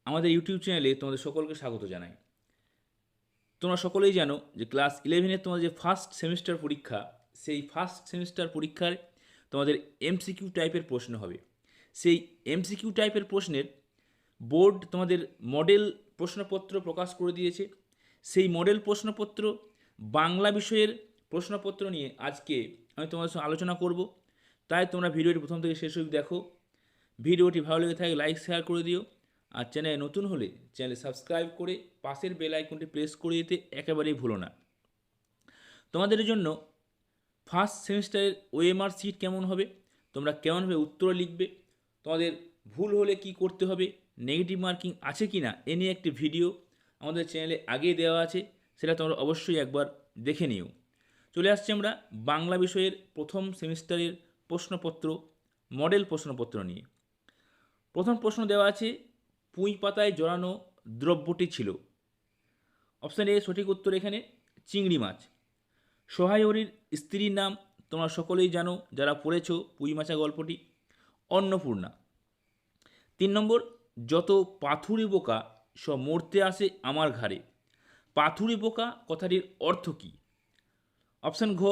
আমাদের ইউটিউব চ্যানেলে তোমাদের সকলকে স্বাগত জানাই। তোমরা সকলেই জানো যে ক্লাস 11-এর তোমাদের যে ফার্স্ট সেমিস্টার পরীক্ষা, সেই ফার্স্ট সেমিস্টার পরীক্ষার তোমাদের এমসিকিউ টাইপের প্রশ্ন হবে। সেই এমসিকিউ টাইপের প্রশ্নের বোর্ড তোমাদের মডেল প্রশ্নপত্র প্রকাশ করে দিয়েছে। সেই মডেল প্রশ্নপত্র বাংলা বিষয়ের প্রশ্নপত্র নিয়ে আজকে আমি তোমাদের সঙ্গে আলোচনা করব। তাই তোমরা ভিডিওটি প্রথম থেকে শেষ অবধি দেখো। ভিডিওটি ভালো লেগে থাকে লাইক শেয়ার করে দিও, আর চ্যানেলে নতুন হলে চ্যানেল সাবস্ক্রাইব করে পাশের বেল আইকনটি প্রেস করে দিতে একেবারেই ভুলো না। তোমাদের জন্য ফার্স্ট সেমিস্টারের ওএমআর সিট কেমন হবে, তোমরা কেমনভাবে উত্তর লিখবে, তোমাদের ভুল হলে কি করতে হবে, নেগেটিভ মার্কিং আছে কি না, এ নিয়ে একটি ভিডিও আমাদের চ্যানেলে আগেই দেওয়া আছে, সেটা তোমরা অবশ্যই একবার দেখে নিও। চলে আসছি আমরা বাংলা বিষয়ের প্রথম সেমিস্টারের প্রশ্নপত্র, মডেল প্রশ্নপত্র নিয়ে। প্রথম প্রশ্ন দেওয়া আছে, পুঁই পাতায় জড়ানো দ্রব্যটি ছিল। অপশান এ সঠিক উত্তর এখানে চিংড়ি মাছ। সহায়রীর স্ত্রীর নাম তোমরা সকলেই জানো যারা পড়েছ পুঁই মাছা গল্পটি, অন্নপূর্ণা। 3 নম্বর, যত পাথুরে বোকা সব মরতে আসে আমার ঘাড়ে। পাথুরে বোকা কথাটির অর্থ কী? অপশান ঘ,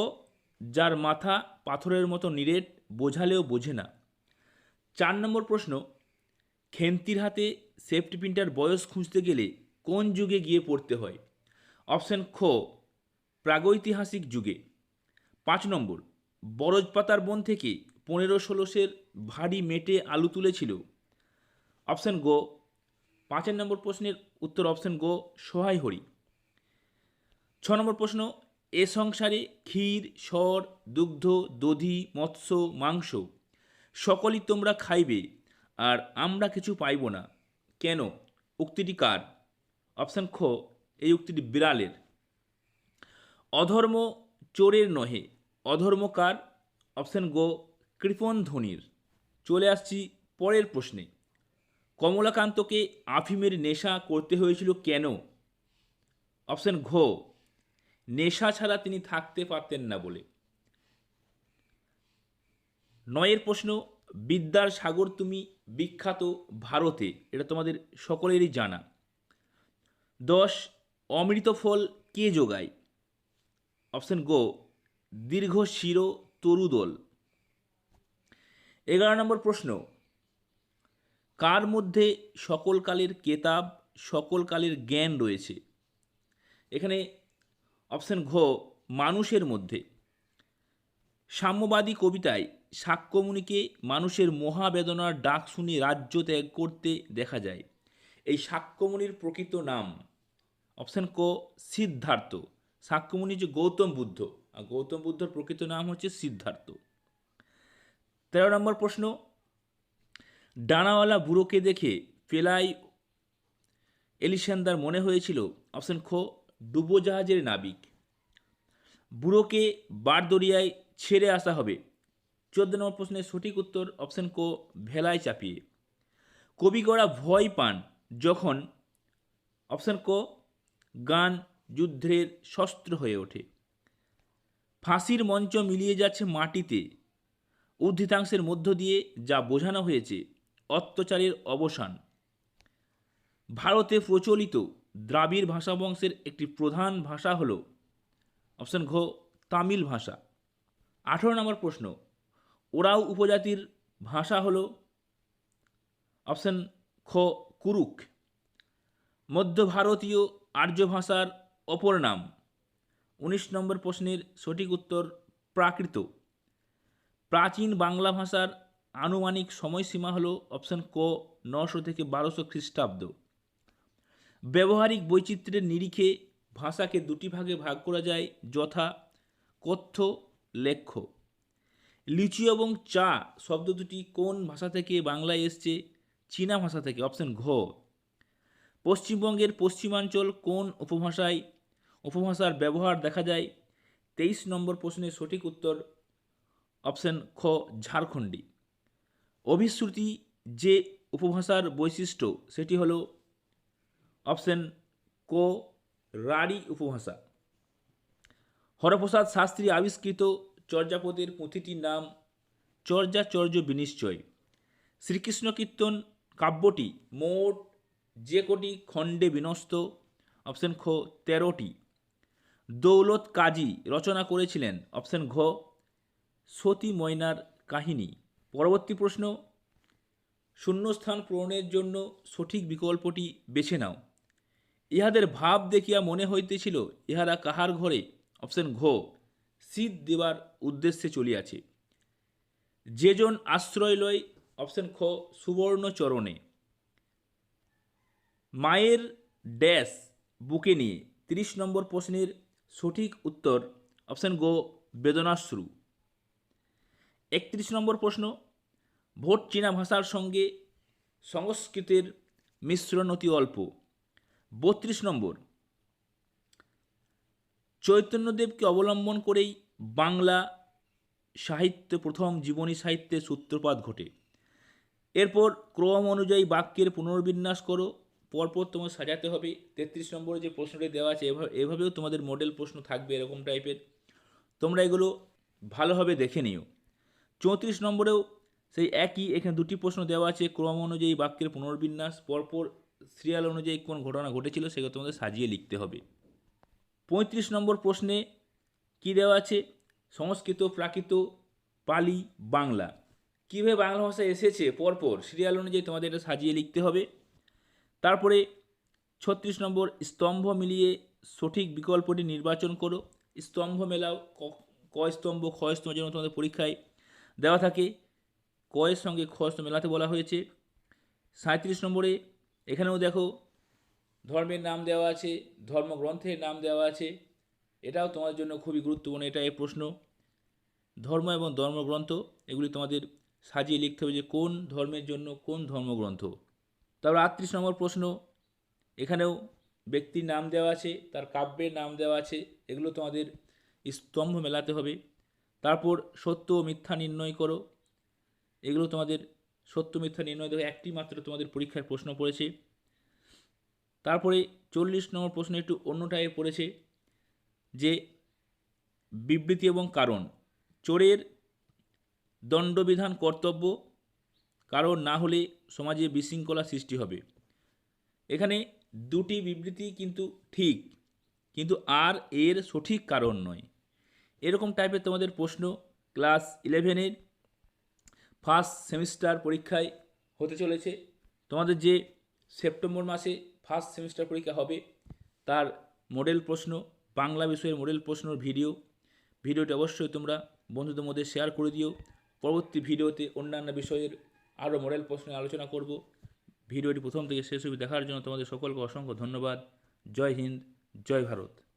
যার মাথা পাথরের মতো নিরেট, বোঝালেও বোঝে না। 4 নম্বর প্রশ্ন, খেন্তির হাতে সেফটি পিনটার বয়স খুঁজতে গেলে কোন যুগে গিয়ে পড়তে হয়? অপশান খ, প্রাগৈতিহাসিক যুগে। 5 নম্বর, বরজপাতার বন থেকে 1500-এর ভারী মেটে আলু তুলেছিল। অপশান গ, 5 নম্বর প্রশ্নের উত্তর অপশান গ, সহায় হরি। 6 নম্বর প্রশ্ন, এ সংসারে ক্ষীর, সর, দুগ্ধ, দধি, মৎস্য, মাংস সকলই তোমরা খাইবে, আর আমরা কিছু পাইব না, কেন? উক্তিটি কার? অপশান খ, এই উক্তিটি বিড়ালের। অধর্ম চোরের নহে, অধর্ম কার? অপশান গ, কৃপণ ধনির। চলে আসছি পরের প্রশ্নে, কমলাকান্তকে আফিমের নেশা করতে হয়েছিল কেন? অপশান ঘ, নেশা ছাড়া তিনি থাকতে পারতেন না বলে। 9 প্রশ্ন, বিদ্যার সাগর তুমি বিখ্যাত ভারতে, এটা তোমাদের সকলেরই জানা। 10, অমৃত ফল কে যোগায়? অপশান গ, দীর্ঘ শির তরুদল। 11 নম্বর প্রশ্ন, কার মধ্যে সকল কালের কেতাব, সকল কালের জ্ঞান রয়েছে? এখানে অপশান ঘ, মানুষের মধ্যে। সাম্যবাদী কবিতায় শাক্যমুনিকে মানুষের মহাবেদনার ডাক শুনে রাজ্য ত্যাগ করতে দেখা যায়। এই শাক্যমুনির প্রকৃত নাম? অপশান ক, সিদ্ধার্থ। শাক্যমুনি যে গৌতম বুদ্ধ, আর গৌতম বুদ্ধর প্রকৃত নাম হচ্ছে সিদ্ধার্থ। 13 নম্বর প্রশ্ন, ডানাওয়ালা বুড়োকে দেখে ফেলাই এলিসান্দার মনে হয়েছিল। অপশান খ, ডুবোজাহাজের নাবিক। বুড়োকে বারদরিয়ায় ছেড়ে আসা হবে। 14 নম্বর প্রশ্নের সঠিক উত্তর অপশান ক, ভেলায় চাপিয়ে। কবিগড়া ভয় পান যখন? অপশান ক, গান যুদ্ধের শস্ত্র হয়ে ওঠে। ফাঁসির মঞ্চ মিলিয়ে যাচ্ছে মাটিতে, উদ্ধৃতাংশের মধ্য দিয়ে যা বোঝানো হয়েছে অত্যাচারের অবসান। ভারতে প্রচলিত দ্রাবিড় ভাষাবংশের একটি প্রধান ভাষা হল? অপশান ঘ, তামিল ভাষা। 18 নম্বর প্রশ্ন, ওরাও উপজাতির ভাষা হল? অপশান খ, কুরুক। মধ্য ভারতীয় আর্য ভাষার অপর নাম? 19 নম্বর প্রশ্নের সঠিক উত্তর প্রাকৃত। প্রাচীন বাংলা ভাষার আনুমানিক সময়সীমা হল? অপশান ক, 900 থেকে 1200 খ্রিস্টাব্দ। ব্যবহারিক বৈচিত্র্যের নিরিখে ভাষাকে দুটি ভাগে ভাগ করা যায়, যথা কথ্য, লেখ্য। লিচু এবং চা শব্দ দুটি কোন ভাষা থেকে বাংলায় এসছে? চীনা ভাষা থেকে। অপশান ঘ। পশ্চিমবঙ্গের পশ্চিমাঞ্চল কোন উপভাষার ব্যবহার দেখা যায়? 23 নম্বর প্রশ্নের সঠিক উত্তর অপশান খ, ঝাড়খণ্ডী। অভিশ্রুতি যে উপভাষার বৈশিষ্ট্য সেটি হল? অপশান ক, রাঢ়ী উপভাষা। হরপ্রসাদ শাস্ত্রী আবিষ্কৃত চর্যাপদের পুঁথিটির নাম? চর্যাচর্য বিনিশ্চয়। শ্রীকৃষ্ণ কীর্তন কাব্যটি মোট যে কটি খণ্ডে বিনষ্ট? অপশন খ 13টি। দৌলত কাজী রচনা করেছিলেন? অপশন ঘ সতী ময়নার কাহিনী। পরবর্তী প্রশ্ন, শূন্যস্থান পূরণের জন্য সঠিক বিকল্পটি বেছে নাও। ইহাদের ভাব দেখিয়া মনে হইতেছিল ইহারা কাহার ঘরে? অপশন ঘ শীত দেবার উদ্দেশ্যে চলিয়াছে। যেজন আশ্রয় লয়? অপশন খ সুবর্ণ চরণে। মায়ের ড্যাশ বুকে নিয়ে 30 নম্বর প্রশ্নের সঠিক উত্তর অপশন গ বেদনাশ্রু। 31 নম্বর প্রশ্ন, ভোট চীনা ভাষার সঙ্গে সংস্কৃতের মিশ্রণ অতি অল্প। 32 নম্বর, চৈতন্যদেবকে অবলম্বন করেই বাংলা সাহিত্যে প্রথম জীবনী সাহিত্যের সূত্রপাত ঘটে। এরপর ক্রম অনুযায়ী বাক্যের পুনর্বিন্যাস করো, পরপর তোমার সাজাতে হবে। 33 নম্বরে যে প্রশ্নটি দেওয়া আছে এভাবেও তোমাদের মডেল প্রশ্ন থাকবে এরকম টাইপের, তোমরা এগুলো ভালোভাবে দেখে নিও। 34 নম্বরেও সেই একই, এখানে দুটি প্রশ্ন দেওয়া আছে, ক্রম অনুযায়ী বাক্যের পুনর্বিন্যাস, পরপর সিরিয়াল অনুযায়ী কোন ঘটনা ঘটেছিল সেগুলো তোমাদের সাজিয়ে লিখতে হবে। 35 নম্বর প্রশ্নে কি দেওয়া আছে? সংস্কৃত, প্রাকৃত, পালি, বাংলা, কীভাবে বাংলা ভাষা এসেছে পরপর সিরিয়াল অনুযায়ী তোমাদের এটা সাজিয়ে লিখতে হবে। তারপরে 36 নম্বর, স্তম্ভ মিলিয়ে সঠিক বিকল্পটি নির্বাচন করো। স্তম্ভ মেলাও, ক স্তম্ভ খ স্তম্ভ যেন তোমাদের পরীক্ষায় দেওয়া থাকে, ক এর সঙ্গে খ স্তম্ভ মেলাতে বলা হয়েছে। 37 নম্বরে এখানেও দেখো ধর্মের নাম দেওয়া আছে, ধর্মগ্রন্থের নাম দেওয়া আছে, এটাও তোমাদের জন্য খুবই গুরুত্বপূর্ণ। এটা এই প্রশ্ন, ধর্ম এবং ধর্মগ্রন্থ এগুলি তোমাদের সাজিয়ে লিখতে হবে যে কোন ধর্মের জন্য কোন ধর্মগ্রন্থ। তারপর 38 নম্বর প্রশ্ন, এখানেও ব্যক্তির নাম দেওয়া আছে, তার কাব্যের নাম দেওয়া আছে, এগুলো তোমাদের স্তম্ভ মেলাতে হবে। তারপর সত্য ও মিথ্যা নির্ণয় করো, এগুলো তোমাদের সত্য মিথ্যা নির্ণয় দেখো, একটি মাত্র তোমাদের পরীক্ষার প্রশ্ন পড়েছে। তারপরে 40 নম্বর প্রশ্ন একটু অন্য টাইপের পড়েছে, যে বিবৃতি এবং কারণ, চোরের দণ্ডবিধান কর্তব্য, কারণ না হলে সমাজে বিশৃঙ্খলা সৃষ্টি হবে। এখানে দুটি বিবৃতি কিন্তু ঠিক, কিন্তু আর এর সঠিক কারণ নয়, এরকম টাইপের তোমাদের প্রশ্ন ক্লাস 11-এর ফার্স্ট সেমিস্টার পরীক্ষায় হতে চলেছে। তোমাদের যে সেপ্টেম্বর মাসে ফার্স্ট সেমিস্টার পরীক্ষা হবে তার মডেল প্রশ্ন, বাংলা বিষয়ের মডেল প্রশ্নর ভিডিওটি অবশ্যই তোমরা বন্ধুদের মধ্যে শেয়ার করে দিও। পরবর্তী ভিডিওতে অন্যান্য বিষয়ের আরও মডেল প্রশ্ন আলোচনা করব। ভিডিওটি প্রথম থেকে শেষ অবধি দেখার জন্য তোমাদের সকলকে অসংখ্য ধন্যবাদ। জয় হিন্দ, জয় ভারত।